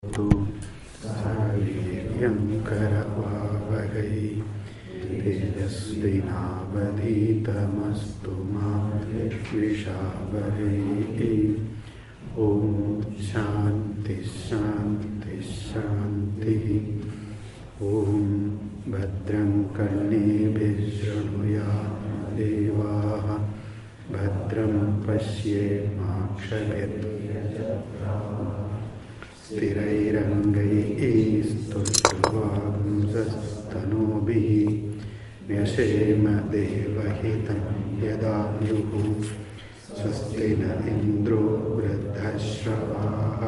तु सावीर्यं करवावहै तेजस्विनावधीतमस्तु मा विद्विषावहै। ॐ शान्ति शान्ति शान्तिः। ॐ भद्रं कर्णेभिः शृणुयात् देवाः भद्रं पश्येमाक्षभिर्यजत्राः स्थिरैरङ्गैस्तुष्टुवांसस्तनूभिः न्यसेम देवहितं यदायुः। स्वस्ति न इन्द्रो वृद्धश्रवाः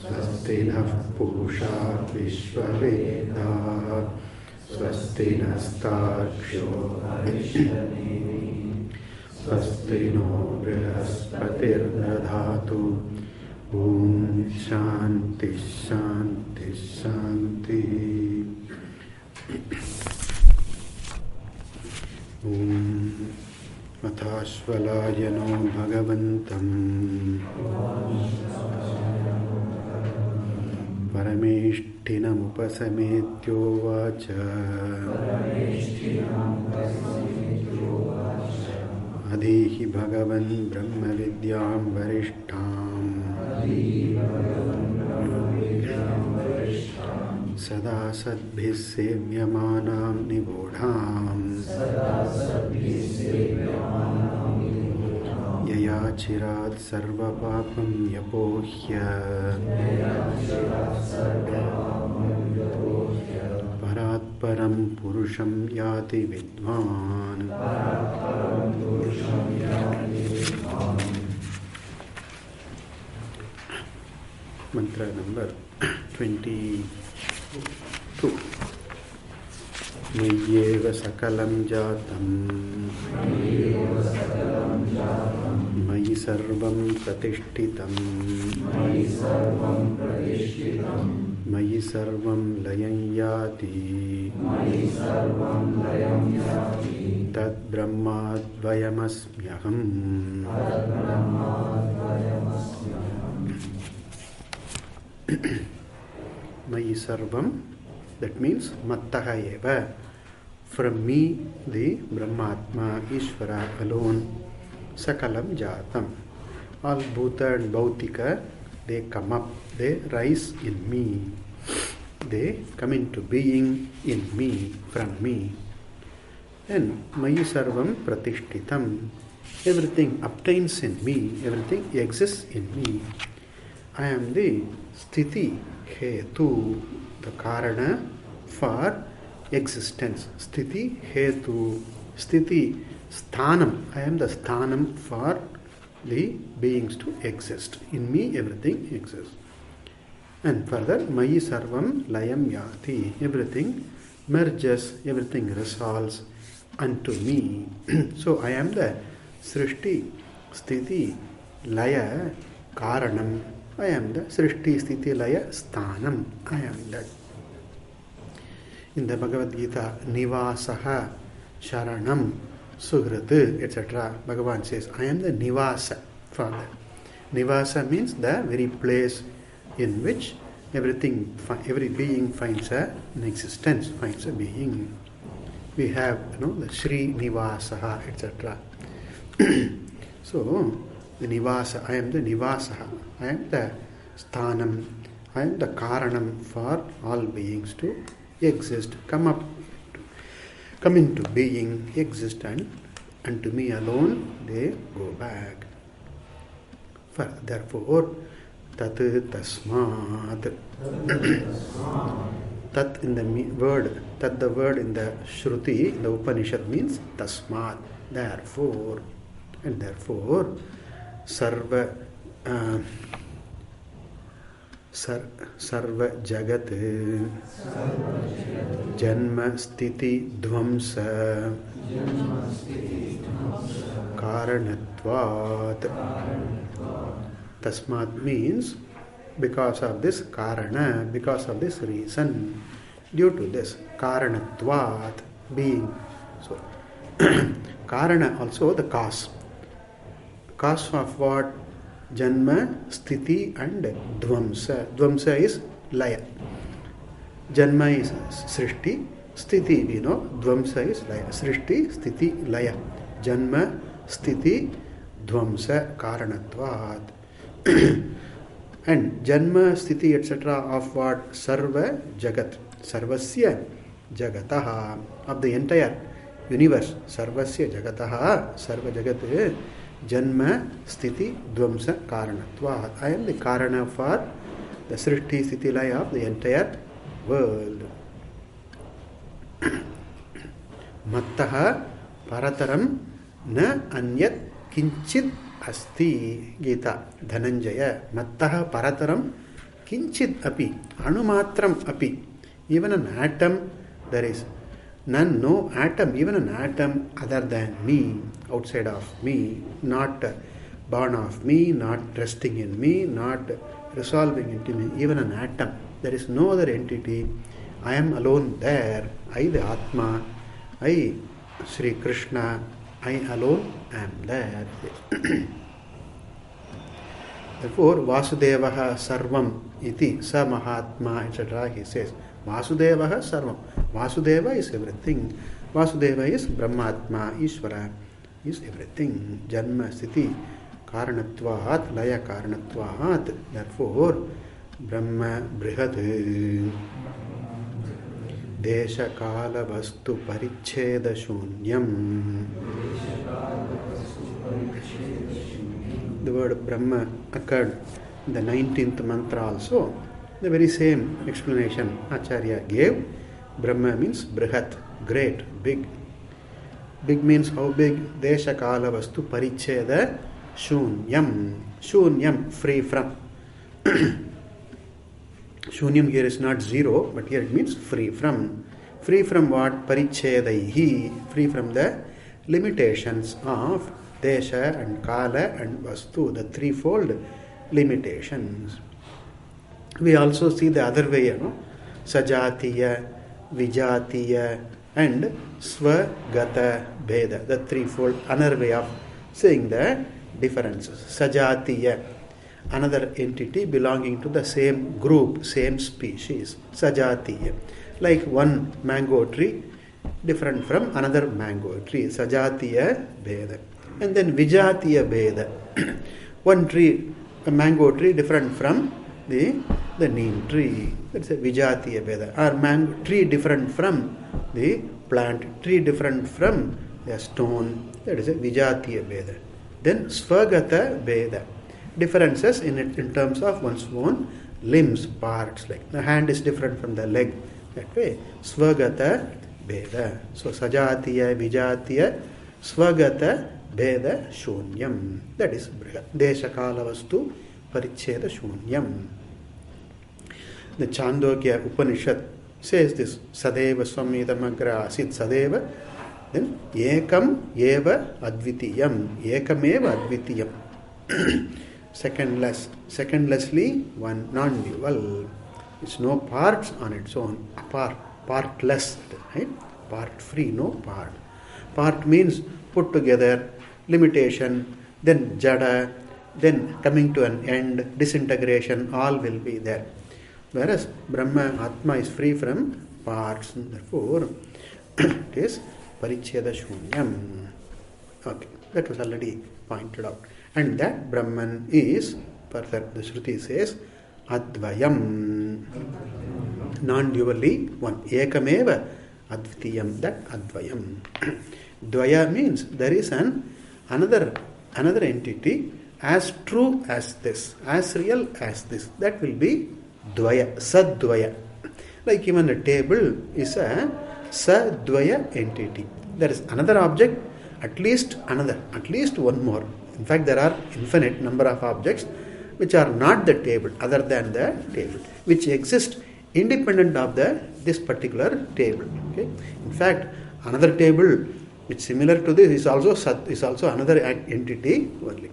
स्वस्ति नः पूषा विश्ववेदाः स्वस्ति नस्तार्क्ष्यो अरिष्टनेमिः स्वस्ति नो बृहस्पतिर्दधातु। ॐ शान्ति शान्ति शान्ति। ॐ मथाश्वलायनो भगवन्तं परमेष्ठिनमुपसमेत्योवाच अधीहि भगवन् ब्रह्मविद्यां वरिष्ठाम् सदा सद्भिः सेव्यमानां निगूढाम् यया चिरात् सर्वपापं व्यपोह्य परात्परं पुरुषं याति विद्वान्। मंत्र नंबर 22। मय्येव सकलं जातं मयि सर्वं प्रतिष्ठितं मयि सर्वं लयं याति तद्ब्रह्माद्वयमस्म्यहम्। Mayi sarvam, that means mattaha eva, from me the Brahmatma Ishvara alone, sakalam jatam, all bhuta and bhautika, they come up, they rise in me, they come into being in me, from me. And mayi sarvam pratishtitam, everything obtains in me, everything exists in me. I am the sthiti hetu, the karana for existence. Sthiti hetu, sthiti sthanam. I am the sthanam for the beings to exist. In me everything exists. And further, mayi sarvam layam yati. Everything merges, everything resolves unto me. So I am the srishti, sthiti, laya, karanam. I am the Srishti Sthiti Laya Sthanam. I am that. In the Bhagavad Gita, Nivasaha, Sharanam, Sugrat, etc. Bhagavan says, I am the Nivasa for that. Nivasa means the very place in which every being finds an existence, finds a being. We have, the Sri Nivasaha, etc. So, the Nivasa, I am the Nivasaha, I am the Sthanam, I am the Karanam for all beings to exist, come into being, exist, and unto me alone they go back. Therefore, tat tasmat. Tat in the word, tat the word in the Shruti, the Upanishad means tasmat, therefore, and therefore, sarva jagat janma sthiti dvamsa karanatvat. Tasmat means because of this karana, because of this reason, due to this karanatvat, being. So karana also the cause. Cause of what? Janma, Sthiti and Dvamsa. Dvamsa is Laya. Janma is Srishti, Sthiti we know, Dvamsa is Laya. Srishti, Sthiti, Laya. Janma, Sthiti, Dvamsa, Karanatvat. And Janma, Sthiti, etc. of what? Sarva Jagat. Sarvasya Jagataha. Of the entire universe. Sarvasya Jagataha. Sarva Jagat. Janma, Sthiti, Dvamsa, Karanatvat. I am the Karana for the Srishti, Sthiti, Laya of the entire world. Mattaha Parataram Na Anyat Kinchit Asti. Gita Dhananjaya. Mattaha Parataram Kinchit Api. Anumatram Api. Even an atom there is none, no atom, even an atom other than me, outside of me, not born of me, not resting in me, not resolving into me, even an atom. There is no other entity. I am alone there. I the Atma, I Sri Krishna, I alone am there. Therefore, Vasudevaha Sarvam iti sa Mahatma, etc. he says. Vasudevaha Sarvam. Vasudeva is everything. Vasudeva is Brahmatma, Ishvara is everything. Janma, Sthiti, Karanatvat, Laya Karanatvat. Therefore, Brahma Brihad Desha Kala Vastu Paricheda Shunyam. The word Brahma occurred in the 19th mantra also. The very same explanation Acharya gave. Brahma means Brihat, great, big. Big means how big? Desha Kala Vastu Paricheda Shunyam. Shunyam, free from. Shunyam here is not zero, but here it means free from. Free from what? Parichedaihi. Free from the limitations of Desha and Kala and Vastu, the threefold limitations. We also see the other way, Sajatiya, Vijatiya and Swagata Bheda, the threefold, another way of saying the differences. Sajatiya, another entity belonging to the same group, same species. Sajatiya, like one mango tree different from another mango tree. Sajatiya Bheda. And then Vijatiya Bheda, one tree, a mango tree different from the neem tree. That's a Vijatiya Bheda. Or mango tree different from the plant, tree different from the stone. That is a Vijatiya Bheda. Then Svagata Bheda. Differences in terms of one's own limbs, parts. Like the hand is different from the leg. That way, Svagata Bheda. So Sajatiya, Vijatiya, Svagata Bheda Shunyam. That is Brihat. Desha Kala Vastu Paricheda Shunyam. The Chandogya Upanishad says this. Sadeva Swami Damagra Asit Sadeva. Then Ekam Eva Advitiyam. Ekam Eva Advitiyam. Secondlessly, one non-dual. It's no parts on its own. Partless, right? Part free, no part. Part means put together, limitation, then jada, then coming to an end, disintegration, all will be there. Whereas Brahma, Atma is free from parts. Therefore, it is Paricheda Shunyam. Okay, that was already pointed out. And that Brahman is, further the Shruti says, Advayam. Non-dually one. Ekameva Advitiyam. That Advayam. Dvaya means there is another entity as true as this, as real as this. That will be Dvaya, Sadvaya. Like even a table is a Sadvaya entity. There is another object, at least one more. In fact, there are infinite number of objects which are not the table, other than the table, which exist independent of this particular table. Okay? In fact, another table which similar to this is also another entity only.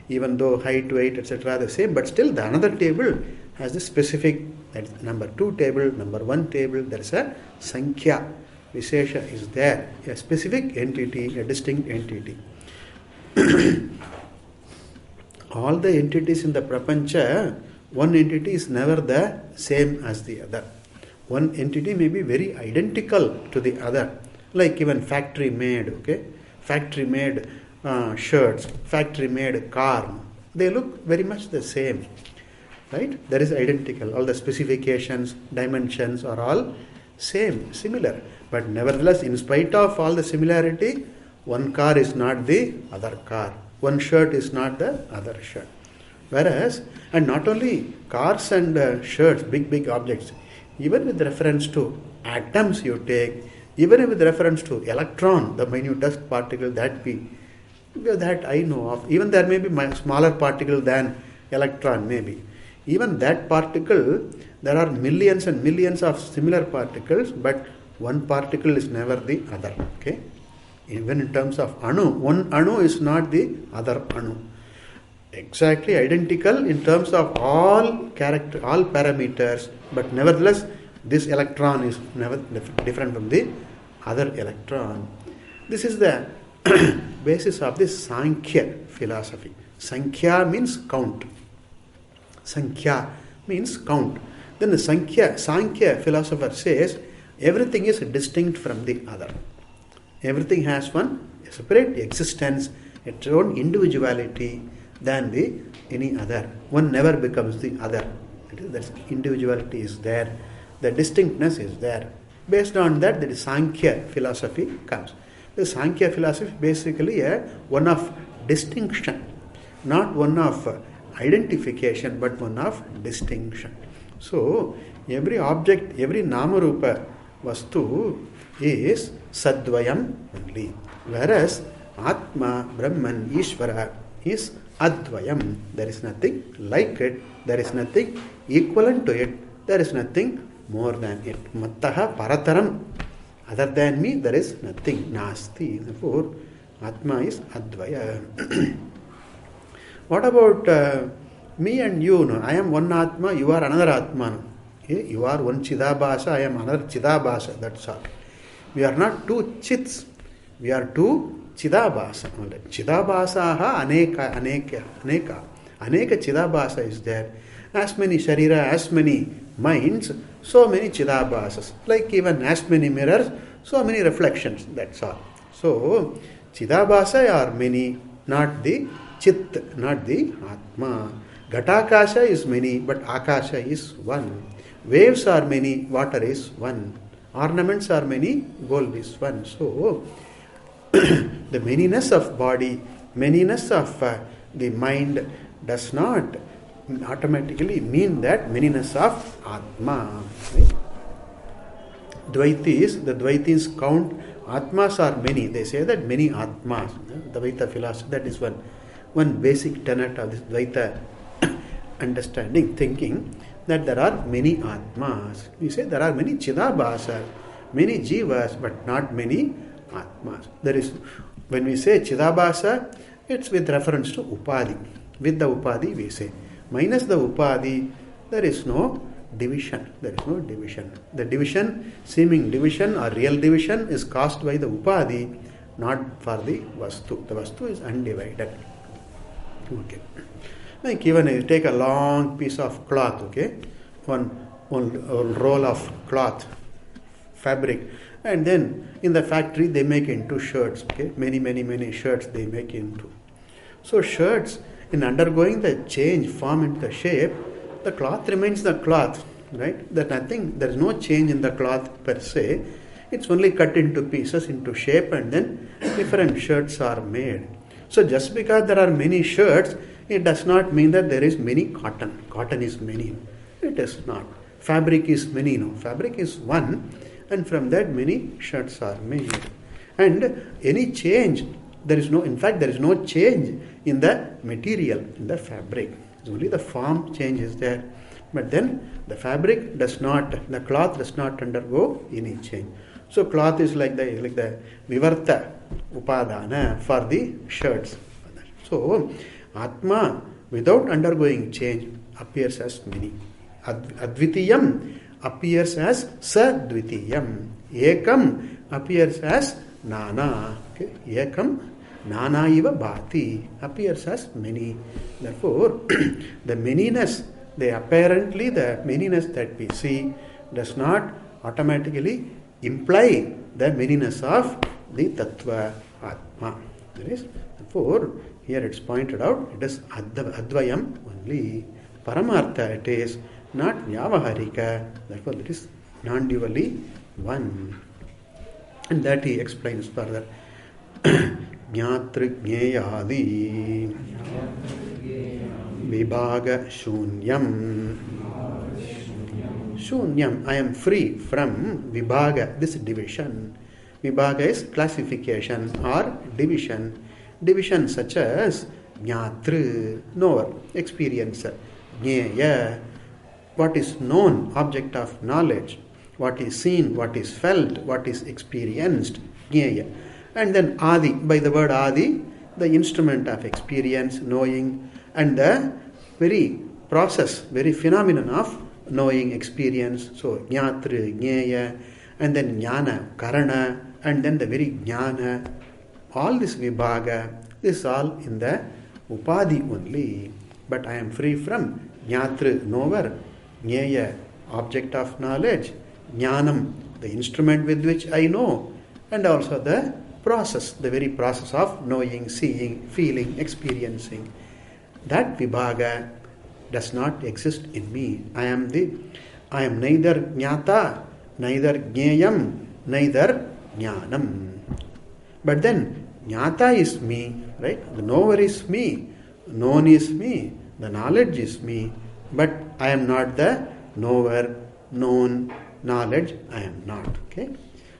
Even though height, weight, etc. are the same, but still the another table has the specific, that is number 2 table, number 1 table, there is a Sankhya. Vishesha is there, a specific entity, a distinct entity. all the entities in the prapancha, one entity is never the same as the other. One entity may be very identical to the other, like even factory made, okay? Factory made shirts, factory made car, they look very much the same, right? That is identical. All the specifications, dimensions are all same, similar. But nevertheless, in spite of all the similarity, one car is not the other car. One shirt is not the other shirt. Whereas, and not only cars and shirts, big objects, even with reference to atoms you take, even with reference to electron, the minutest particle that I know of, even there may be a smaller particle than electron maybe. Even that particle, there are millions and millions of similar particles, but one particle is never the other. Okay? Even in terms of anu, one anu is not the other anu. Exactly identical in terms of all parameters, but nevertheless this electron is never different from the other electron. This is the basis of this Sankhya philosophy. Sankhya means count. Sankhya means count. Then the Sankhya philosopher says everything is distinct from the other. Everything has one separate existence, its own individuality than any other. One never becomes the other. That individuality is there. The distinctness is there. Based on that, the Sankhya philosophy comes. The Sankhya philosophy is basically one of distinction, not one of identification, but one of distinction. So, every object, every Namarupa Vastu is Sadvayam only. Whereas Atma, Brahman, Ishvara is Advayam. There is nothing like it. There is nothing equivalent to it. There is nothing more than it. Mattaha Parataram. Other than me, there is nothing. Nasti. Therefore, Atma is Advaya. What about me and you? No? I am one Atma, you are another Atma. No? Okay? You are one Chidabhasa, I am another Chidabhasa. That's all. We are not two Chits. We are two Chidabhasa. Chidabhasaha aneka. Aneka Chidabhasa is there. As many Sharira, as many minds, so many Chidabhasas. Like even as many mirrors, so many reflections. That's all. So, Chidabhasa are many, not the Chit, not the Atma. Ghatakasha is many, but Akasha is one. Waves are many, water is one. Ornaments are many, gold is one. So, the manyness of body, manyness of the mind does not automatically mean that manyness of Atma. Right? The Dvaitis count Atmas are many. They say that many Atmas. The Dvaita philosophy, that is one basic tenet of this Dvaita understanding, thinking that there are many Atmas. We say there are many Chidabhasas, many Jivas, but not many Atmas. There is, when we say Chidabhasa, it's with reference to Upadhi. With the Upadhi we say. Minus the Upadhi, there is no division. There is no division. The division, seeming division or real division, is caused by the Upadhi, not for the Vastu. The Vastu is undivided. Okay. Like even you take a long piece of cloth, okay, one roll of cloth, fabric, and then in the factory they make into shirts, okay, many shirts they make into. So shirts, in undergoing the change, form into the shape, the cloth remains the cloth, right? There is no change in the cloth per se. It's only cut into pieces, into shape, and then different shirts are made. So just because there are many shirts, it does not mean that there is many cotton. Cotton is many. It is not. Fabric is many. No. Fabric is one, and from that many shirts are made. And any change, there is no change in the material, in the fabric. It's only the form change is there. But then the cloth does not undergo any change. So cloth is like the Vivarta Upadana for the shirts. So Atma, without undergoing change, appears as many. Advitiyam appears as Sadvitiyam. Ekam appears as Nana. Okay? Ekam Nana iva bhati, appears as many. Therefore, the manyness, apparently the manyness that we see does not automatically imply the manyness of the Tattva Atma. That is, therefore, here it's pointed out, it is Advayam only. Paramartha it is, not Vyavaharika. Therefore, it is non-dually one. And that he explains further. Jnatri Jneyadi Vibhaga Shunyam. Shunyam, I am free from Vibhaga, this division. Vibhaga is classification or division. Division such as Jnatri, knower, experiencer. Jneya, what is known, object of knowledge. What is seen, what is felt, what is experienced. Jneya. And then Adi, by the word Adi, the instrument of experience, knowing, and the very process, very phenomenon of knowing, experience. So Jnatri, Jneya, and then Jnana, Karana, and then the very Jnana. All this Vibhaga, this is all in the Upadhi only. But I am free from Jnatri, knower, Jneya, object of knowledge, Jnanam, the instrument with which I know, and also the process, the very process of knowing, seeing, feeling, experiencing. That Vibhaga does not exist in me. I am neither Jnata, neither Jneyam, neither Jnanam. But then Jnata is me, right? The knower is me, known is me, the knowledge is me, but I am not the knower, known, knowledge, I am not. Okay?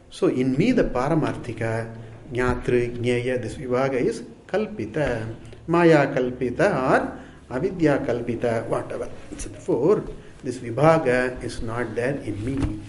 So in me the Paramarthika, Jnatri, Jneya, this Vibhaga is Kalpita, Maya Kalpita or Avidya Kalpita, whatever. So therefore, this Vibhaga is not there in me.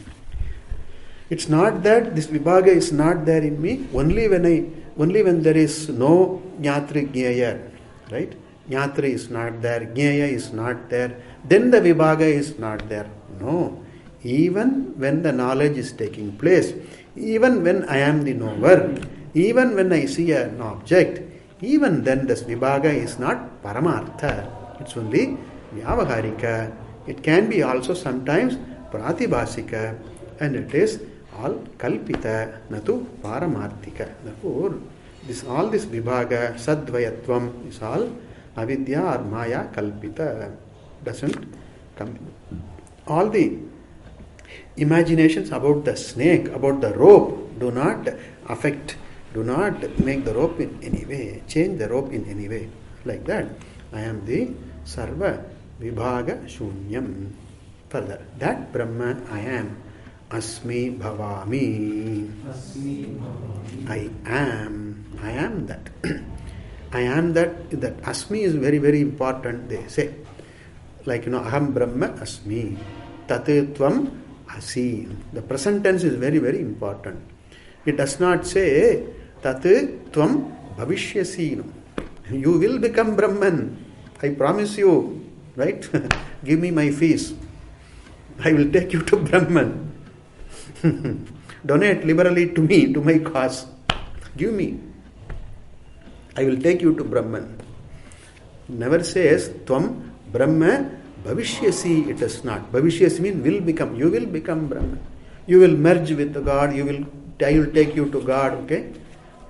It's not that this Vibhaga is not there in me only when there is no Jnatri, Jneya, right? Jnatri is not there, Jneya is not there, then the Vibhaga is not there. No. Even when the knowledge is taking place, even when I am the knower, even when I see an object, even then this Vibhaga is not Paramartha. It's only Vyavaharika. It can be also sometimes Pratibhasika, and it is all Kalpita, natu Paramarthika. Therefore, all this Vibhaga, Sadvayatvam is all Avidya or Maya Kalpita. Doesn't come. All the imaginations about the snake, about the rope, do not affect, do not make the rope in any way, change the rope in any way. Like that, I am the Sarva Vibhaga Shunyam. Further, that Brahma I am. Asmi Bhavami. I am that. I am that. That Asmi is very, very important, they say. Like, Aham Brahma Asmi. Tatitvam Asi. The present tense is very, very important. It does not say Tatitvam Bhavishyasi. You will become Brahman. I promise you. Right? Give me my fees. I will take you to Brahman. Donate liberally to me, to my cause. Give me. I will take you to Brahman. Never says Tvam Brahma Bhavishyasi. It is not. Bhavishyasi means will become. You will become Brahman. You will merge with the God. I will take you to God. Okay?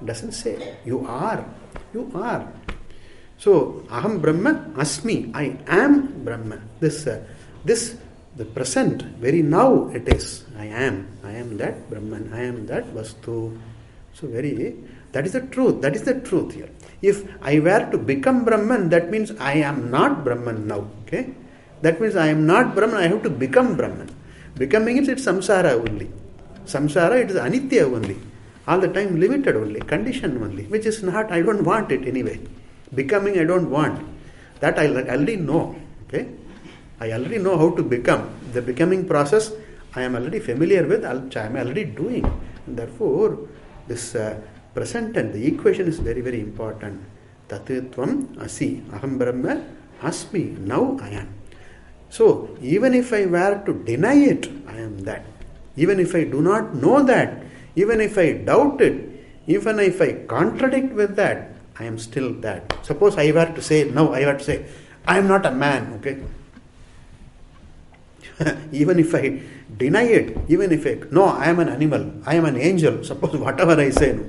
It doesn't say. You are. You are. So Aham Brahma Asmi. I am Brahman. The present, very now it is. I am that Brahman. I am that Vastu. So that is the truth. That is the truth here. If I were to become Brahman, that means I am not Brahman now. Okay? That means I am not Brahman, I have to become Brahman. Becoming it's samsara only. Samsara, it is anitya only. All the time limited only, condition only, which is not, I don't want it anyway. Becoming I don't want. That I already know. Okay? I already know how to become. The becoming process I am already familiar with, I am already doing. And therefore, this present tense, the equation is very, very important. Tatitvam Asi. Aham Brahma Asmi. Now I am. So, even if I were to deny it, I am that. Even if I do not know that, even if I doubt it, even if I contradict with that, I am still that. Suppose I were to say, I am not a man, okay? Even if I deny it, I am an animal, I am an angel, suppose whatever I say, no.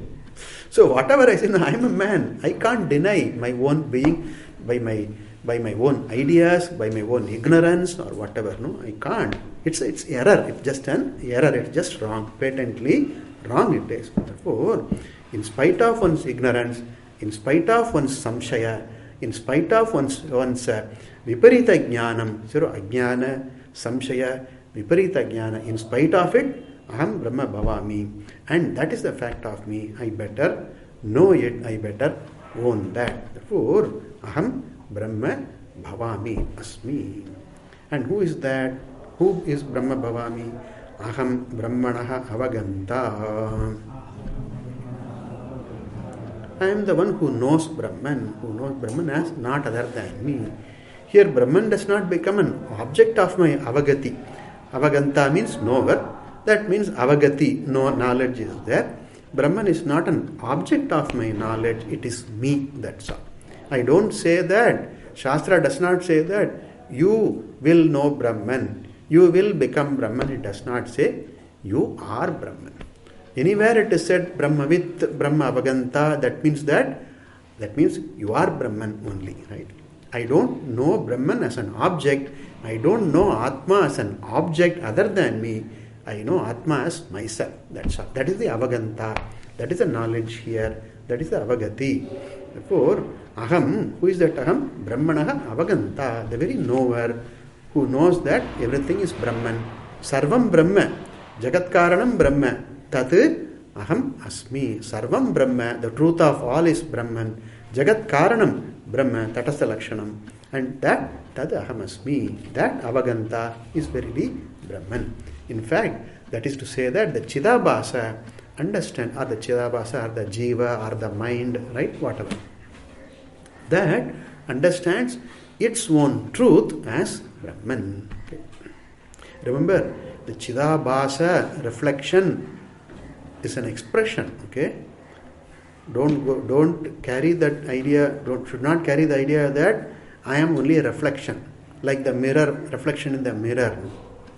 So whatever I say, no, I am a man. I can't deny my own being by my own ideas, by my own ignorance or whatever. No, I can't. It's error. It's just an error. It's just wrong. Patently wrong it is. Therefore, in spite of one's ignorance, in spite of one's samshaya, in spite of one's viparita jnanam, ajnana, samshaya, viparita jnana, in spite of it, aham brahma bhavami. And that is the fact of me. I better know it. I better own that. Therefore, aham brahma bhavami asmi. And who is that? Who is brahma bhavami? Aham brahmanaha avaganta. I am the one who knows Brahman as not other than me. Here Brahman does not become an object of my avagati. Avaganta means knower. That means avagati, no knowledge is there. Brahman is not an object of my knowledge, it is me, that's all. I don't say that. Shastra does not say that you will know Brahman, you will become Brahman. It does not say you are Brahman. Anywhere it is said Brahmavit, Brahma avaganta, that means you are Brahman only, right? I don't know Brahman as an object. I don't know Atma as an object other than me. I know Atma as myself. That's all. That is the avaganta. That is the knowledge here. That is the avagati. Therefore, aham, who is that aham? Brahmanaha avaganta, the very knower who knows that everything is Brahman. Sarvam Brahma, Jagat Karanam Brahma, Tat aham asmi. Sarvam Brahma, the truth of all is Brahman. Jagat Karanam Brahma, Tatastha Lakshanam. And that Tad aham asmi, that avaganta is verily Brahman. In fact, that is to say that the Chidabhasa understand, or the Chidabhasa, or the Jiva, or the mind, right, whatever, that understands its own truth as Brahman. Okay. Remember, the Chidabhasa reflection is an expression, okay? Don't carry that idea, should not carry the idea that I am only a reflection, like the mirror, reflection in the mirror.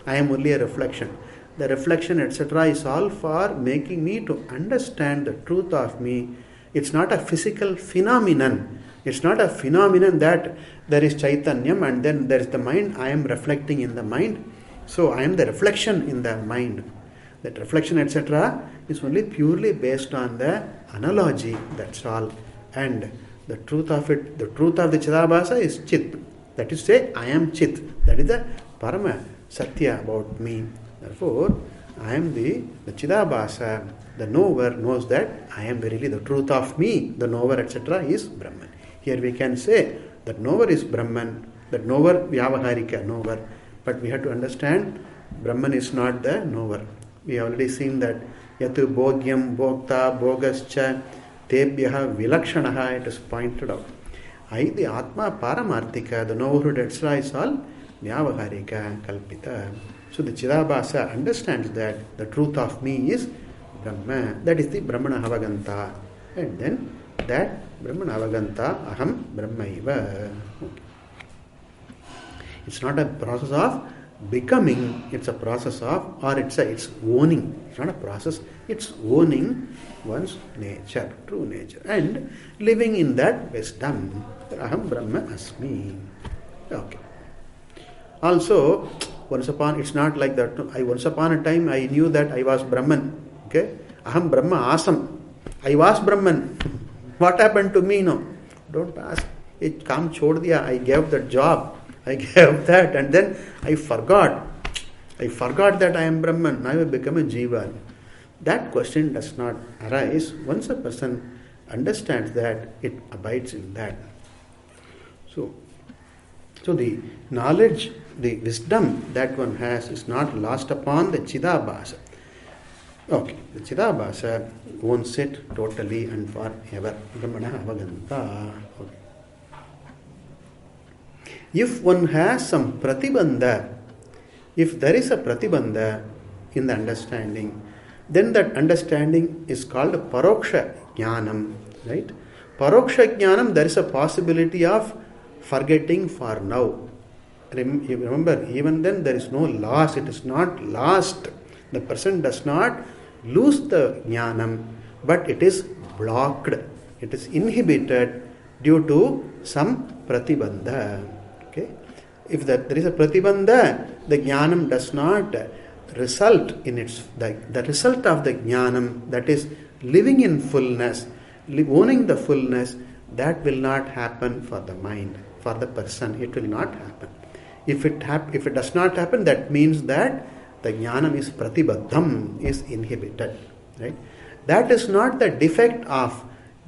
I am only a reflection. The reflection, etc., is all for making me to understand the truth of me. It's not a physical phenomenon. It's not a phenomenon that there is Chaitanyam and then there is the mind. I am reflecting in the mind. So I am the reflection in the mind. That reflection, etc., is only purely based on the analogy. That's all. And the truth of it, the truth of the Chidabhasa is Chit. That is to say, I am Chit. That is the Parama Satya about me. Therefore, I am the Chidabhasa. The knower knows that I am verily the truth of me. The knower, etc., is Brahman. Here we can say that knower is Brahman. That knower, Vyavaharika, knower. But we have to understand Brahman is not the knower. We have already seen that Yatu Bhogyam, Bhokta, Bhogascha, Tebhyaha, Vilakshanaha, it is pointed out. The Atma Paramarthika, the knowerhood, etc., is all Vyavaharika, Kalpita. So the Chidabhasa understands that the truth of me is Brahma. That is the Brahmana Havaganta. And then that Brahmana Havaganta, Aham Brahmaiva. Okay. It's not a process of becoming, it's a process of, or it's owning. It's not a process, it's owning one's nature, true nature, and living in that wisdom. Aham Brahma Asmi. Okay. Also, it's not like that. Once upon a time I knew that I was Brahman. Okay? Aham Brahma Asam. I was Brahman. What happened to me? No. Don't ask. It kam chhod diya. I gave that job. I gave that, and then I forgot. that I am Brahman. Now I become a Jiva. That question does not arise. Once a person understands that, it abides in that. So the knowledge, the wisdom that one has is not lost upon the Chidabhasa. Okay, the Chidabhasa owns it totally and forever. Brahmana Avaganta. Okay. If one has some pratibandha, if there is a pratibandha in the understanding, then that understanding is called paroksha jnanam, right? Paroksha Jnanam, there is a possibility of forgetting for now. Remember, even then there is no loss. It is not lost. The person does not lose the Jnanam, but it is blocked. It is inhibited due to some pratibandha. Okay? If there is a pratibandha, the Jnanam does not result in its... The result of the Jnanam, that is living in fullness, owning the fullness, that will not happen for the mind, for the person. It will not happen. If it does not happen, that means that the Jnanam is pratibaddham, is inhibited. Right? That is not the defect of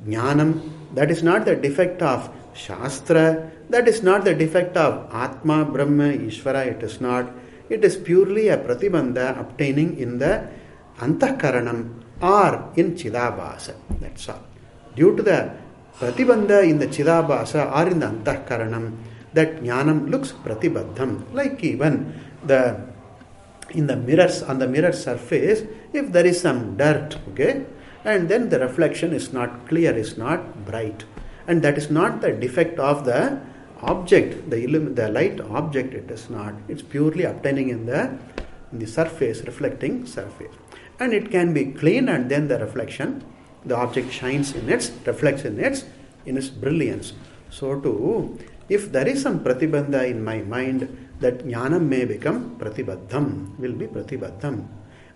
Jnanam. That is not the defect of Shastra. That is not the defect of Atma, Brahma, Ishvara. It is not. It is purely a pratibandha obtaining in the antahkaranam or in Chidabhasa. That's all. Due to the pratibandha in the Chidabhasa or in the antahkaranam, that Jnanam looks pratibaddham. Like even in the mirrors, on the mirror surface, if there is some dirt, okay, and then the reflection is not clear, is not bright, and that is not the defect of the object, the light object. It is not. It's purely obtaining in the surface, reflecting surface, and it can be clean, and then the reflection, the object shines in its, reflects in its brilliance. So too, if there is some pratibandha in my mind, that jnanam may become pratibaddham, will be pratibaddham.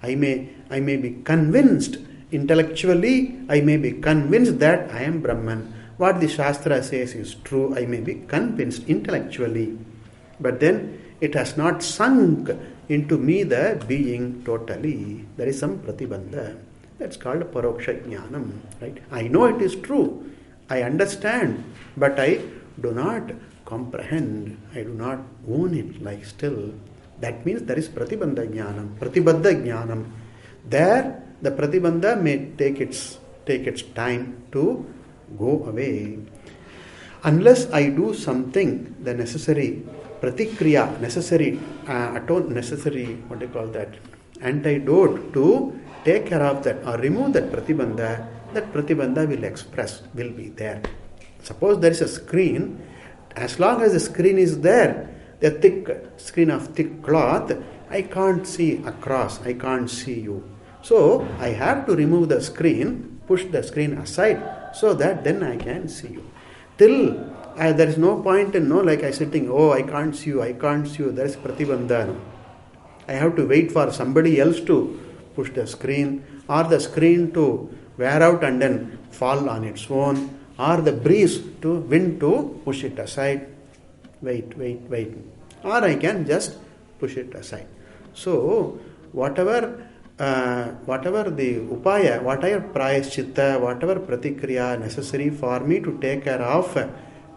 I may be convinced intellectually, I may be convinced that I am Brahman. What the Shastra says is true, I may be convinced intellectually. But then it has not sunk into me the being totally. There is some pratibandha. That's called paroksha jnanam. Right? I know it is true. I understand, but I do not comprehend. I do not own it like still. That means there is pratibandha jnanam, pratibaddha jnanam. There the pratibandha may take its time to go away. Unless I do something, the necessary pratikriya, necessary antidote to take care of that or remove that pratibandha will be there. Suppose there is a screen, as long as the screen is there, the thick screen of thick cloth, I can't see across, I can't see you. So I have to remove the screen, push the screen aside, so that then I can see you. Till there is no point in like I sitting, I can't see you, there is pratibandha. I have to wait for somebody else to push the screen, or the screen to wear out and then fall on its own, or the wind to push it aside. Wait. Or I can just push it aside. So whatever the upaya, whatever prayaschitta, whatever pratikriya necessary for me to take care of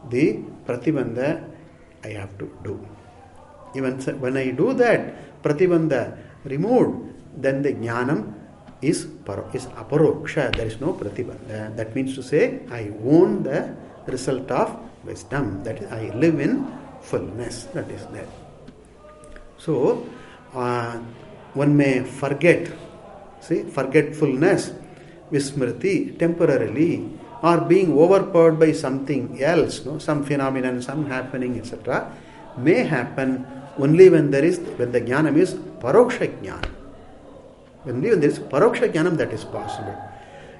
the pratibandha, I have to do. Even when I do that, pratibandha removed, then the jnanam is aparoksha. There is no pratibandha. That means to say, I own the result of wisdom. That is, I live in fullness. That is there. So, one may forget, forgetfulness, vismriti, temporarily, or being overpowered by something else, some phenomenon, some happening, etc., may happen only when the jnanam is paroksha jnana. Only when there is paroksha jnanam, that is possible.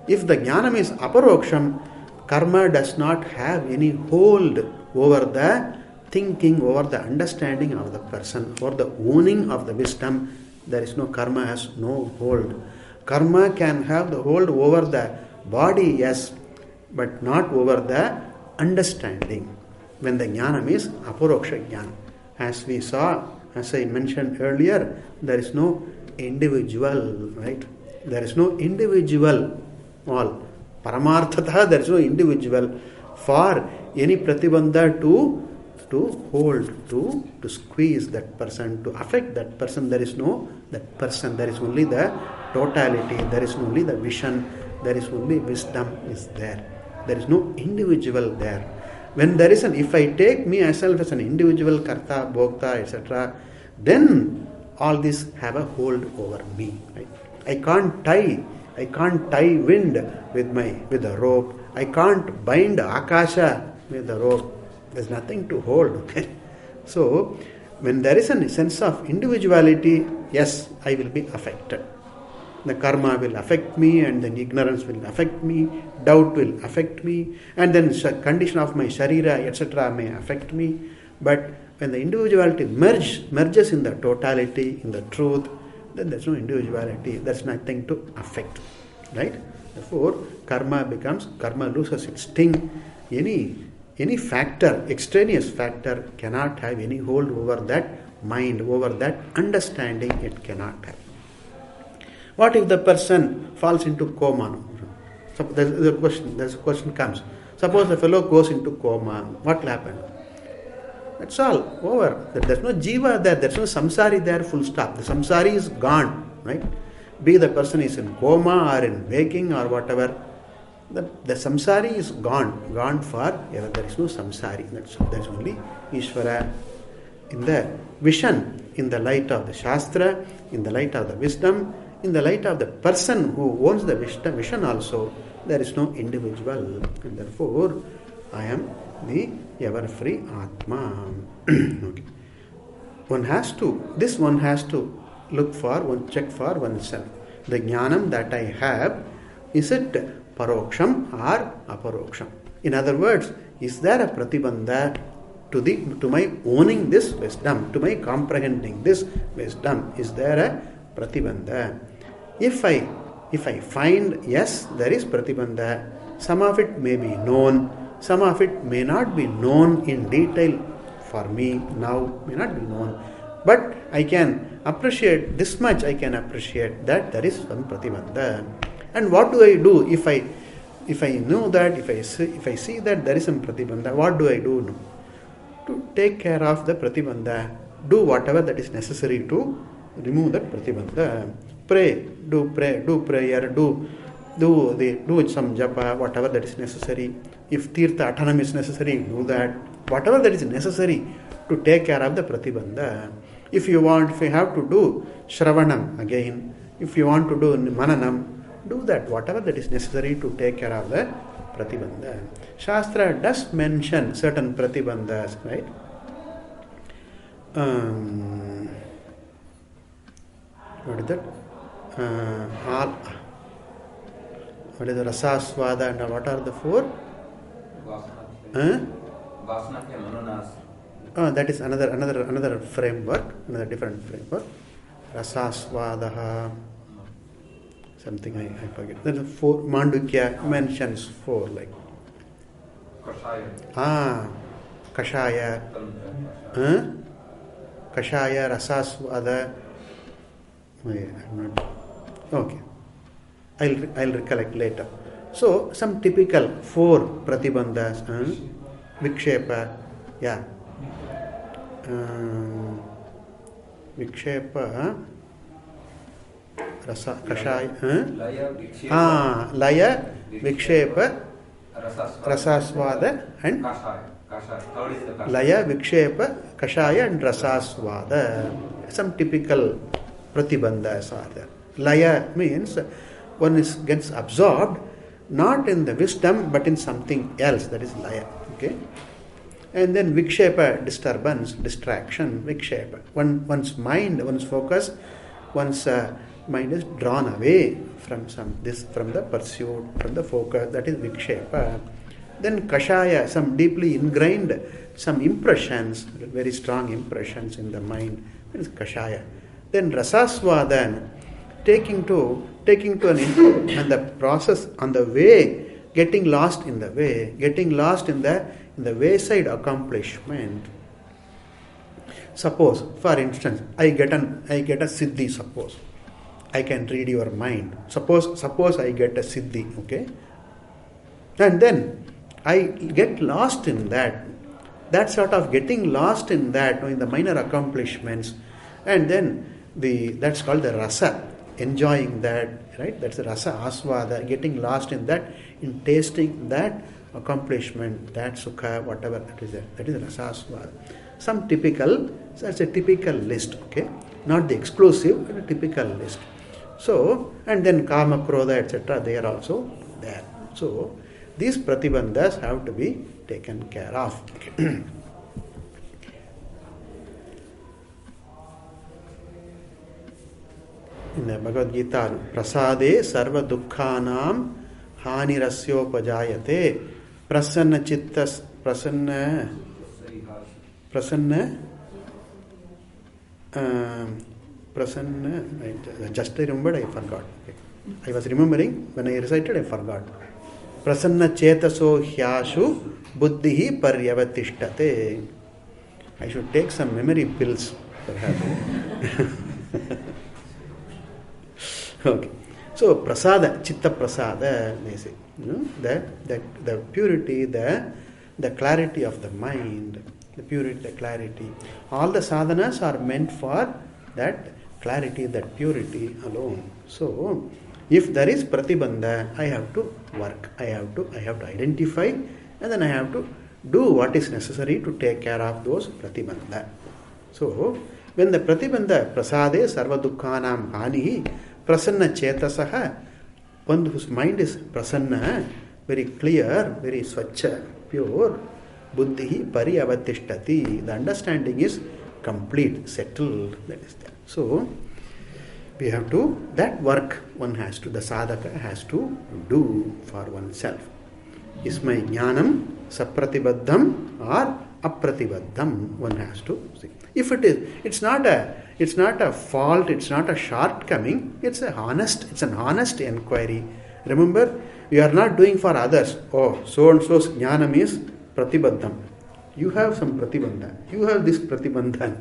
If the jnanam is aparoksham, karma does not have any hold over the thinking, over the understanding of the person, or the owning of the wisdom. There is no karma, has no hold. Karma can have the hold over the body, yes, but not over the understanding. When the jnanam is aparoksha jnana. As we saw, as I mentioned earlier, there is no individual, right? There is no individual. All paramarthata, there is no individual for any pratibandha to hold, to squeeze that person, to affect that person. There is no that person. There is only the totality. There is only the vision. There is only wisdom is there. There is no individual there. When there is if I take me myself as an individual, karta, bhokta, etc., then all this have a hold over me. Right? I can't tie wind with a rope. I can't bind Akasha with the rope. There's nothing to hold. Okay? So, when there is a sense of individuality, yes, I will be affected. The karma will affect me, and then ignorance will affect me, doubt will affect me, and then condition of my sharira, etc. may affect me. But when the individuality merges in the totality, in the truth, then there's no individuality, there's nothing to affect. Right? Therefore, karma loses its sting. Any factor, extraneous factor, cannot have any hold over that mind, over that understanding. It cannot have. What if the person falls into coma? So there's a question comes. Suppose the fellow goes into coma, what will happen? That's all, over. There's no jiva there, there's no samsari there, full stop. The samsari is gone, right? Be the person is in coma or in waking or whatever, the samsari is gone forever. There is no samsari. There's only Ishvara. In the vision, in the light of the Shastra, in the light of the wisdom, in the light of the person who owns the vision also, there is no individual. And therefore, I am the ever-free Atma. Okay. One has to look for, check for oneself. The jnanam that I have, is it paroksham or aparoksham? In other words, is there a pratibandha to my owning this wisdom, to my comprehending this wisdom? Is there a pratibandha? If I find yes, there is pratibandha, some of it may be known, some of it may not be known in detail for me now, may not be known. But I can appreciate this much, I can appreciate that there is some pratibandha. And what do I do if I know that, if I see that there is some pratibandha, what do I do? To take care of the pratibandha, do whatever that is necessary to remove that pratibandha. Pray, do prayer, do some japa, whatever that is necessary. If tirtha athanam is necessary, do that. Whatever that is necessary to take care of the pratibandha. If you have to do shravanam again, if you want to do mananam, do that. Whatever that is necessary to take care of the pratibandha. Shastra does mention certain pratibandhas, right? What is that? What is the rasaswada and what are the four? That is another framework, another different framework. Rasaswadaha, something I forget. Then four, Mandukya mentions four, like Kashaya, Kashaya, Rasaswada. Okay, I'll recollect later. So some typical four pratibandhas, vikshepa, yeah, vikshepa, rasa, kashaya, laya, vikshepa, rasaswada, and laya, vikshepa, kashaya, and rasaswada. Some typical pratibandhas are there. Laya means one gets absorbed not in the wisdom but in something else, that is laya. Okay? And then vikshepa, disturbance, distraction, vikshepa. One's mind, one's focus, one's mind is drawn away from the pursuit, from the focus, that is vikshepa. Then kashaya, some deeply ingrained, some impressions, very strong impressions in the mind, that is kashaya. Then rasaswadan, taking to an input and the process on the way, getting lost in the way, getting lost in the wayside accomplishment. Suppose, for instance, I get a siddhi. Suppose I can read your mind. Suppose I get a siddhi, okay, and then I get lost in that. That sort of getting lost in that, in the minor accomplishments, and then that's called the rasa, enjoying that, right? That's the rasa aswada, getting lost in that, in tasting that accomplishment, that sukha, whatever that is there. That is rasa aswada. That's a typical list, okay? Not the exclusive, but a typical list. So, and then kama, krodha, etc., they are also there. So, these pratibandhas have to be taken care of. Okay. In the Bhagavad Gita, prasade sarva dukkhanam hanirasyopajayate prasanna chittas prasanna I just remembered, I forgot. Okay. I was remembering, when I recited I forgot. Prasanna chetaso hyashu buddhihi paryavatishtate. I should take some memory pills perhaps. Okay. So prasada, chitta prasada, they say, the purity, the clarity of the mind, the purity, the clarity. All the sadhanas are meant for that clarity, that purity alone. So, if there is pratibandha, I have to work. I have to identify, and then I have to do what is necessary to take care of those pratibandha. So, when the pratibandha prasade sarva dukkhanam hanihi prasanna chetasaha, one whose mind is prasanna, very clear, very swachha, pure, buddhihi pariavatishtati, the understanding is complete, settled, that is that. So, we have to, that work one has to, the sadhaka has to do for oneself. Is my jnanam sapratibaddham or apratibaddham? One has to see. If it is, it's not a fault, it's not a shortcoming, it's an honest inquiry. Remember, we are not doing for others. Oh, so and so's jnanam is pratibaddham. You have some pratibandha. You have this pratibandha.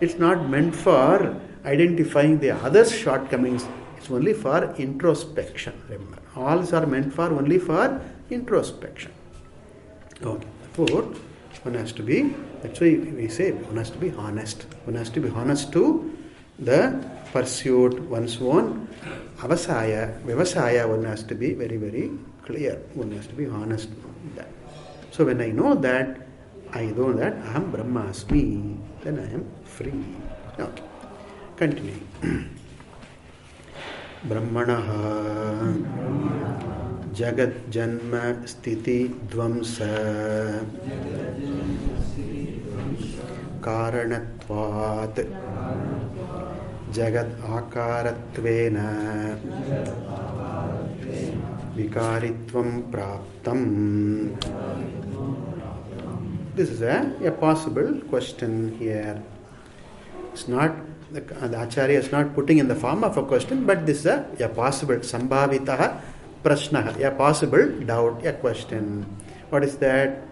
It's not meant for identifying the other's shortcomings. It's only for introspection. Remember, all are meant for only for introspection. Okay. Therefore, one has to be, that's why we say one has to be honest. One has to be honest to the pursuit, one's own vivasaya, one has to be very, very clear. One has to be honest with that. So when I know that, I know that Aham Brahmasmi, then I am free. Okay. Continuing. Brahmanaha Jagat Janma Sthiti Dvamsa Karanatvat Jagat Akaratvena Vikaritvam Praptam. This is a possible question here. It's not, the Acharya is not putting in the form of a question, but this is a possible, sambhavitaha prashnaha, a possible doubt, a question. What is that?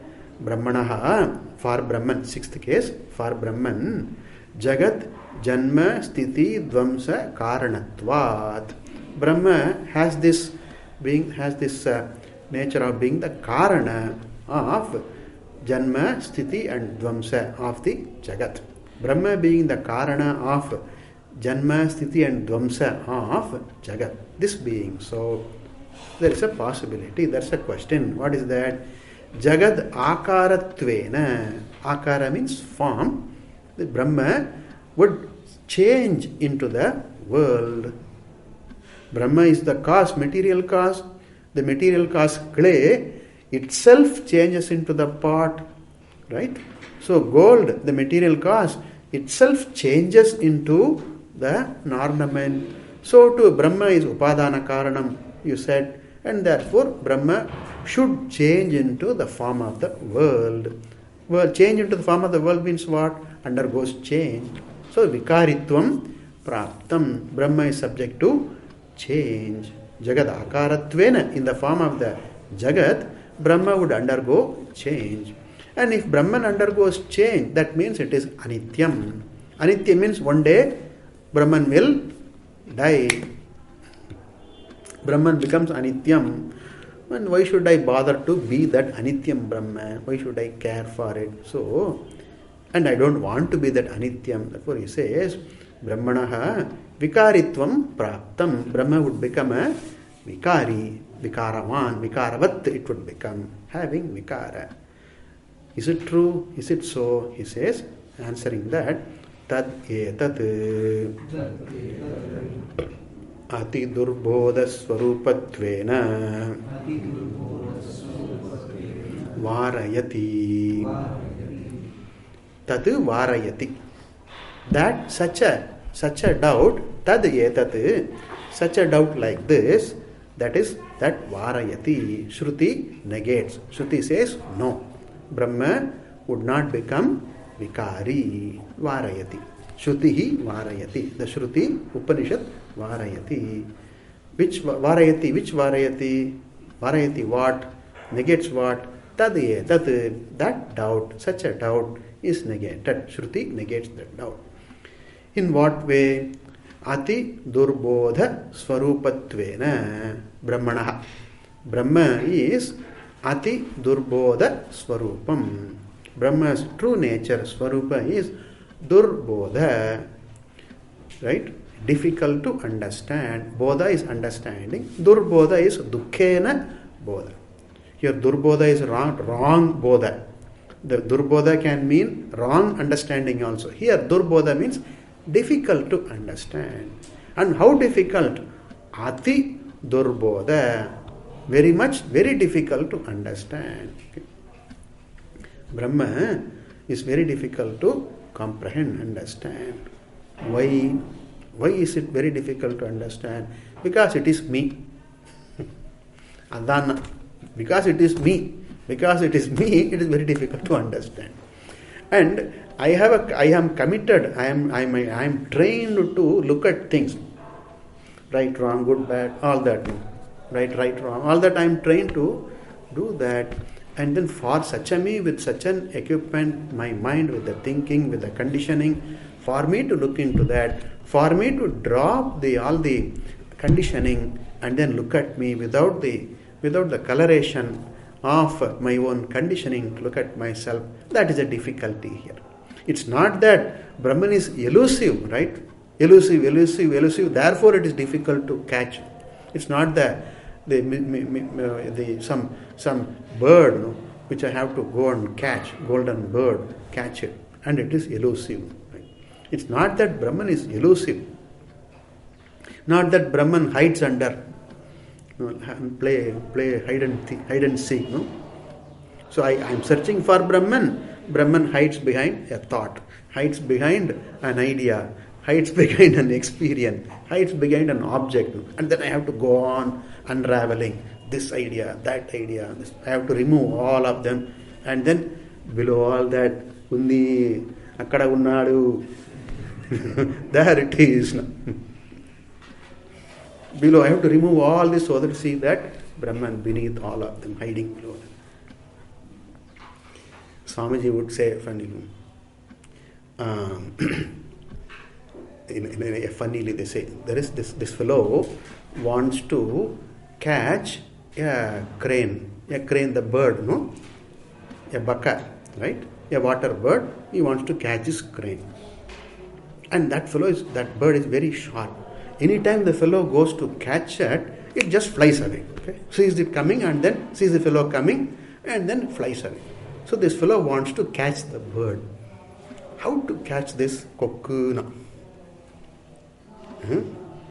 Brahmanaha, for Brahman, sixth case, for Brahman, Jagat Janma Sthiti Dvamsa Karanatvat. Brahma has this nature of being the Karana of Janma, Sthiti and Dvamsa of the Jagat. Brahma being the Karana of Janma, Sthiti and Dvamsa of Jagat. This being. So, there is a possibility. That's a question. What is that? Jagat Akaratvena. Akara means form. The Brahma would change into the world. Brahma is the cause, material cause. The material cause, clay, itself changes into the pot, right? So gold, the material cause, itself changes into the ornament. So too Brahma is Upadana Karanam, you said, and therefore Brahma should change into the form of the world. Well, change into the form of the world means what? Undergoes change. So Vikaritvam Praptam. Brahma is subject to change. Jagat Akaratvena, in the form of the Jagat, Brahma would undergo change. And if Brahman undergoes change, that means it is Anityam. Anitya means one day Brahman will die. Brahman becomes Anityam. And why should I bother to be that Anityam Brahma? Why should I care for it? So, and I don't want to be that Anityam. Therefore he says, Brahmanaha Vikaritvam Praptam. Brahma would become a Vikari, Vikaravan, Vikaravat it would become, having Vikara. Is it true? Is it so? He says, answering that, Tad etat Ati Durbodha Swarupatvena varayati. Tadu varayati. That such a doubt, tad etat, such a doubt like this, that varayati. Shruti negates. Shruti says no. Brahma would not become vikari. Varayati. Shruti varayati. The Shruti Upanishad varayati. Which varayati? Which varayati? Varayati what? Negates what? Tad etat. That doubt, such a doubt is negated. Shruti negates that doubt. In what way? Ati durbodha swarupatvena brahmanaha. Brahma is ati durbodha swarupam. Brahma's true nature, swarupa, is durbodha. Right? Difficult to understand. Bodha is understanding. Durbodha is dukkhena bodha. Here durbodha is wrong bodha. The durbodha can mean wrong understanding also. Here durbodha means difficult to understand. And how difficult? Ati durbodha. Very much, very difficult to understand. Okay. Brahma is very difficult to comprehend, understand. Why? Why is it very difficult to understand? Because it is me. Adana. Because it is me. Because it is me, it is very difficult to understand. And I am committed, I am trained to look at things. Right, wrong, good, bad, all that. Right, wrong. All that I am trained to do that. And then for such a me, with such an equipment, my mind with the thinking, with the conditioning, for me to look into that, for me to drop all the conditioning and then look at me without the coloration of my own conditioning, to look at myself, that is a difficulty here. It's not that Brahman is elusive, right? Elusive, therefore it is difficult to catch. It's not that some bird, which I have to go and catch, golden bird, catch it, and it is elusive. Right? It's not that Brahman is elusive. Not that Brahman hides under, play hide and seek. No? So I am searching for Brahman. Brahman hides behind a thought, hides behind an idea, hides behind an experience, hides behind an object. And then I have to go on unraveling this idea, that idea. I have to remove all of them. And then below all that, undi, akkada unnadu, there it is. Below, I have to remove all this so that to see that Brahman beneath all of them, hiding below them. Swamiji would say, funnily, funnily they say, there is this fellow wants to catch a crane, the bird, no? A baka, right? A water bird, he wants to catch this crane. And that bird is very sharp. Anytime the fellow goes to catch it just flies away. Okay? Sees it coming and then sees the fellow coming and then flies away. So this fellow wants to catch the bird. How to catch this kokuna?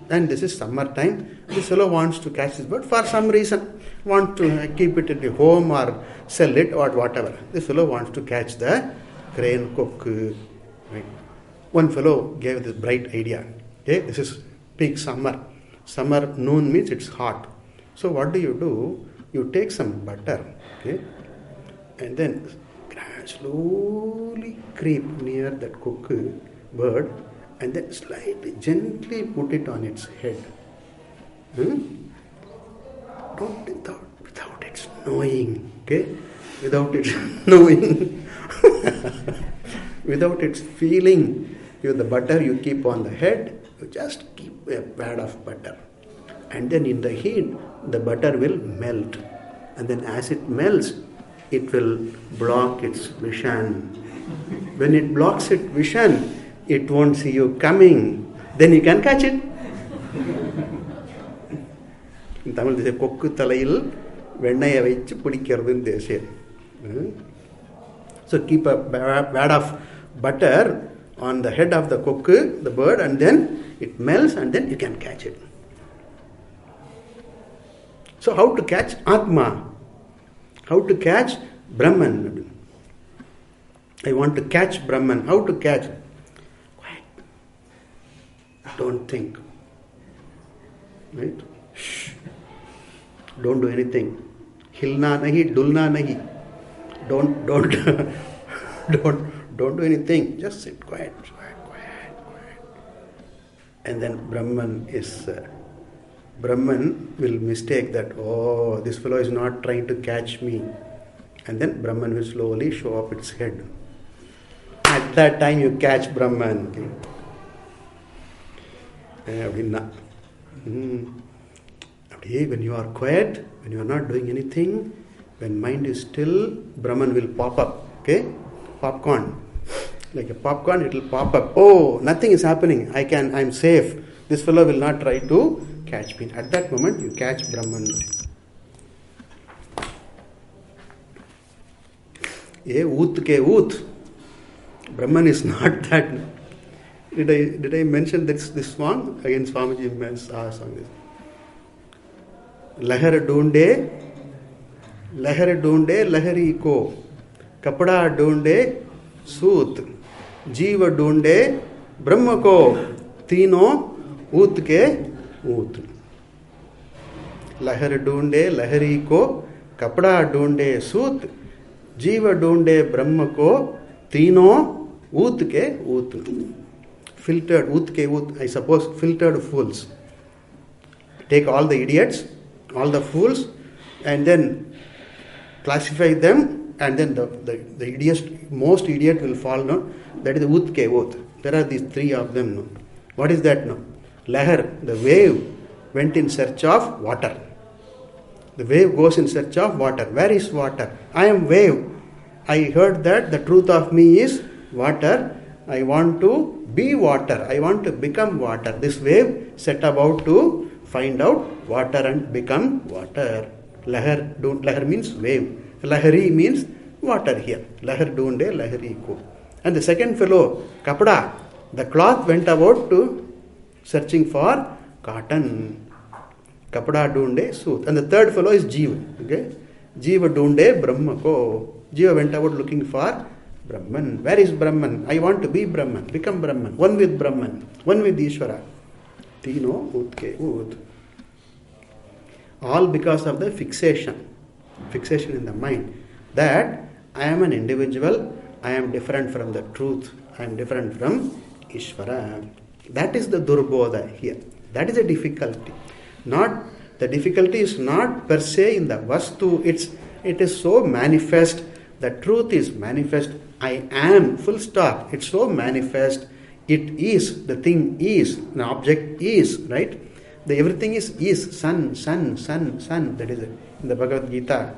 And this is summertime. This fellow wants to catch this bird for some reason. Want to keep it at the home or sell it or whatever. This fellow wants to catch the crane kokku. Right? One fellow gave this bright idea. Okay? This is peak summer. Summer noon means it's hot. So what do? You take some butter, okay, and then slowly creep near that cuckoo bird and then slightly, gently put it on its head. Without its knowing, okay? Without its knowing, without its feeling, the butter you keep on the head, you just keep a pad of butter. And then in the heat, the butter will melt. And then as it melts, it will block its vision. When it blocks its vision, it won't see you coming. Then you can catch it. In Tamil they say, kokku talayil vennaya vechu pidikkiradhu they say. So keep a pad of butter on the head of the kokku, the bird, and then it melts and then you can catch it. So how to catch Atma? How to catch Brahman. I want to catch Brahman. How to catch? Quiet. Don't think. Right? Shh. Don't do anything. Hilna nahi, dulna nahi. Don't don't do anything. Just sit quiet. And then Brahman will mistake that, oh, this fellow is not trying to catch me. And then Brahman will slowly show up its head. At that time you catch Brahman. When you are quiet, when you are not doing anything, when mind is still, Brahman will pop up. Okay? Popcorn. Like a popcorn, it will pop up. Oh, nothing is happening. I'm safe. This fellow will not try to catch me. At that moment, you catch Brahman. Oot ke oot. Brahman is not that. Did I mention this song? Again, Swamiji sung this. Lahar doonde lahari ko. Kapda doonde सूत, जीव ढूंढे ब्रह्म को, तीनों ऊत के ऊत. लहर ढूंढे लहरी को, कपड़ा ढूंढे सूत, जीव ढूंढे ब्रह्म को, तीनों ऊत के ऊत. Filtered, ऊत के ऊत, I suppose filtered fools. Take all the idiots, all the fools, and then classify them. And then the idiot, most idiot will fall, no? That is the ut ke ut. There are these three of them, no? What is that, no? Lahar, the wave, went in search of water. The wave goes in search of water. Where is water? I am wave. I heard that the truth of me is water. I want to be water. I want to become water. This wave set about to find out water and become water. Lahar means wave. Lahari means water here. Lahar doonde lahari ko. And the second fellow, kapda, the cloth, went about to searching for cotton. Kapda doonde soot. And the third fellow is Jiva. Okay? Jiva doonde Brahma ko. Jiva went about looking for Brahman. Where is Brahman? I want to be Brahman, become Brahman. One with Brahman, one with Ishvara. Tino ut ke ut. All because of the fixation in the mind that I am an individual, I am different from the truth, I am different from Ishvara. That is the Durbodha here. That is a difficulty. The difficulty is not per se in the Vastu, it is so manifest, the truth is manifest, I am, full stop, it's so manifest, it is, the thing is, the object is, right? Everything is, sun, that is it. In the Bhagavad Gita,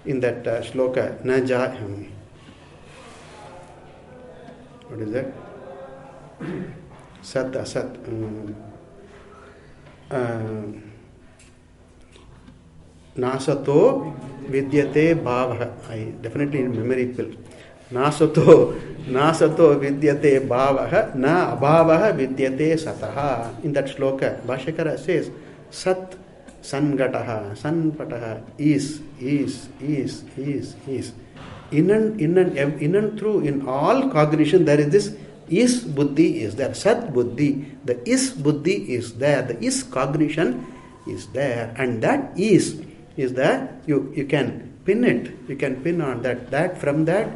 in that shloka, what is that? Sat, asat. Nasato vidyate bhava. I definitely in memory pill. Nasato vidyate bhavaha, na abhavaha vidyate sataha. In that shloka, Bhashyakara says, Sat sangataha, sanpataha, is. In and through, in all cognition, there is this is buddhi is there, sat buddhi. The is buddhi is there, the is cognition is there, and that is there. You can pin it, you can pin on that from that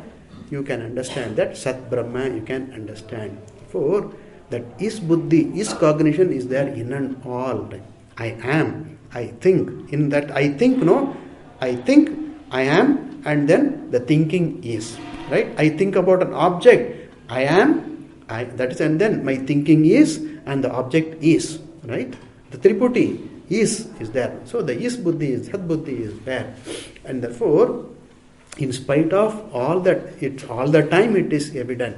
you can understand that Sat Brahma, you can understand. For that is buddhi, is cognition is there in and all. I am, I think. In that I think, I think, I am, and then the thinking is. Right? I think about an object, I am, that is, and then my thinking is, and the object is. Right? The Triputi is there. So the is buddhi, is Sat buddhi is there. And therefore, in spite of all that, all the time it is evident.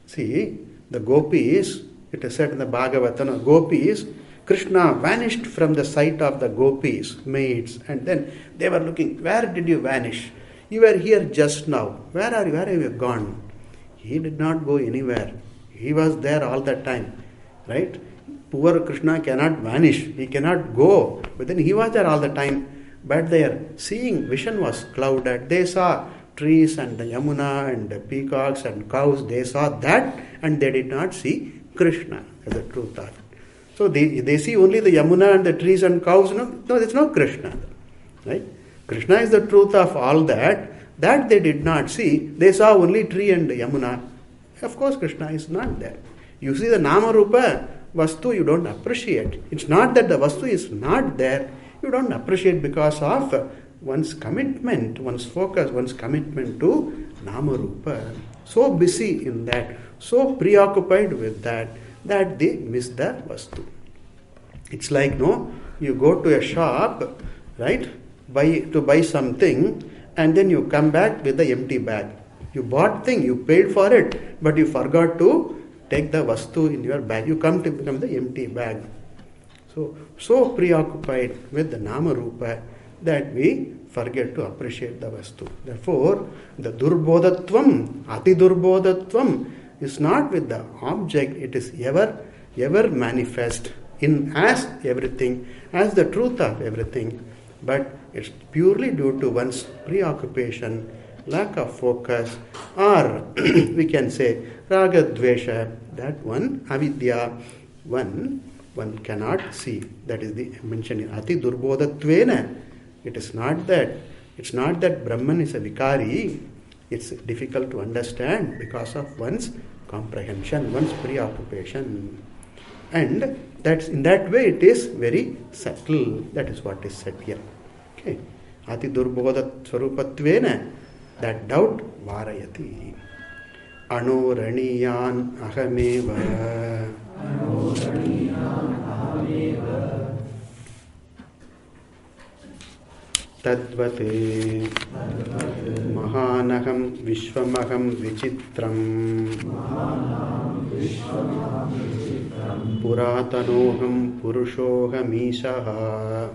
See, the gopis, it is said in the Bhagavatam, gopis, Krishna vanished from the sight of the gopis, maids, and then they were looking, where did you vanish? You were here just now. Where have you gone? He did not go anywhere. He was there all the time. Right? Poor Krishna cannot vanish. He cannot go. But then he was there all the time. but their seeing vision was clouded. They saw trees and the Yamuna and the peacocks and cows. They saw that and they did not see Krishna as the truth of it. So they see only the Yamuna and the trees and cows. No, there's no Krishna. Right? Krishna is the truth of all that. That they did not see. They saw only tree and Yamuna. Of course, Krishna is not there. You see the Nama Rupa Vastu, you don't appreciate. It's not that the Vastu is not there. You don't appreciate because of one's commitment, one's focus, one's commitment to Nama Rupa. So busy in that, so preoccupied with that they miss the Vastu. It's like, you go to a shop, right, to buy something, and then you come back with the empty bag. You bought thing, you paid for it, but you forgot to take the Vastu in your bag. You come to become the empty bag. So preoccupied with the Nama Rupa that we forget to appreciate the Vastu. Therefore, the Durbodhatvam, Ati Durbodhatvam is not with the object. It is ever manifest in as everything, as the truth of everything. But it's purely due to one's preoccupation, lack of focus, or we can say Raga Dvesha, that one, Avidya, one cannot see. That is the mention in Ati Durbodhatvena. It's not that Brahman is a Vikari. It's difficult to understand because of one's comprehension, one's preoccupation. And that's in that way it is very subtle. That is what is said here. Okay. Ati Durbodhat Swarupatvena, that doubt varayati. Anoraniyan ahameva. Tadvate mahanaham vishwamaham vichitram puratanoham purushohamishaha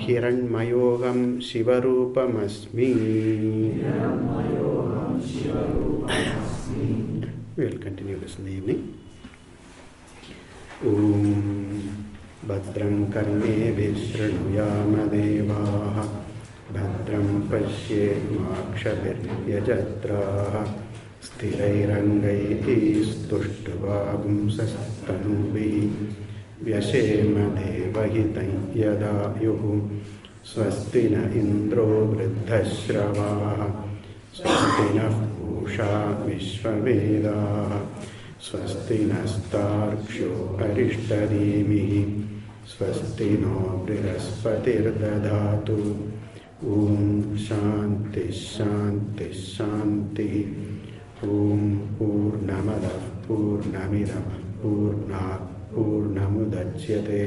hiranmayoham shivarupamasmi. We will continue this in the evening. Bhadram karme vishrunuyama devaha bhadram pashyemakshabir yajatraha sthirairangai stushtvagum sastanubi vyashema devahitam yadayuhu swastina indro vruddhashravaha swastina pusha vishvavedaha swastina starksho arishtadimihi swasti no brihaspati dadatu. Shanti Shanti Shanti. Purnamada Purnamidam Purnat Purnamudachyate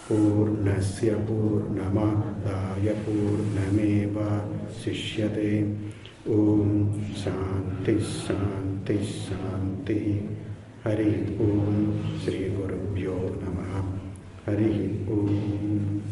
Purnasya Purnamadaya Purnameva Sishyate. Shanti Shanti Shanti. Hari Om. Shri Gurubhyo Namaha. Hari Om.